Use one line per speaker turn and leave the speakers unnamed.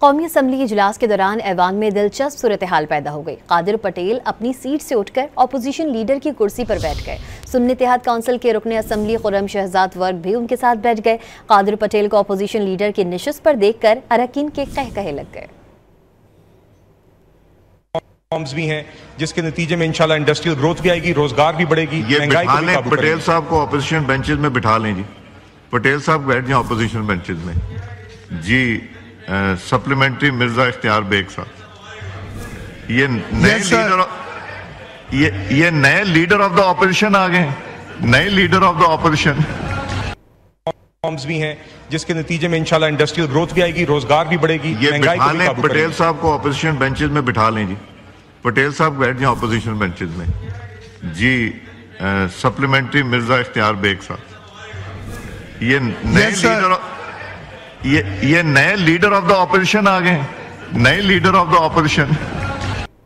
قومی اسمبلی اجلاس کے دوران ایوان میں دلچسپ صورتحال پیدا ہو گئی۔ قادر پٹیل اپنی سیٹ سے اٹھ کر اپوزیشن لیڈر کی کرسی پر بیٹھ گئے۔ سنی اتحاد کونسل کے رکن اسمبلی خرم شہزاد ورک بھی ان کے ساتھ بیٹھ گئے۔ قادر پٹیل کو اپوزیشن لیڈر کی نشست پر دیکھ کر اراکین کے قہقہے لگ گئے۔
فارمز بھی ہیں جس کے نتیجے میں انشاءاللہ انڈسٹریل گروتھ بھی آئے گی، روزگار بھی بڑھے گی۔
یہ بٹھا لیں پٹیل صاحب کو اپوزیشن بینچز میں بٹھا لیں جی، پٹیل صاحب بیٹھ جائیں اپوزیشن بینچز میں جی۔ سپلیمنٹری مرزا اختیار بیگ صاحب، یہ نئے لیڈر آف دا اپوزیشن آ گئے، نئے leader of the opposition.
Forms بھی ہیں جس کے نتیجے میں انشاءاللہ انڈسٹریل گروتھ بھی آئے گی، روزگار بھی بڑھے گی۔
یہ بٹھا لیں پٹیل صاحب کو اپوزیشن بینچز میں بٹھا لیں جی، پٹیل صاحب بیٹھ جائیں اپوزیشن بینچز میں جی۔ سپلیمنٹری مرزا اختیار بیگ صاحب، یہ نئے لیڈر آف دا اپوزیشن آ گئے، نئے لیڈر آف دا اپوزیشن۔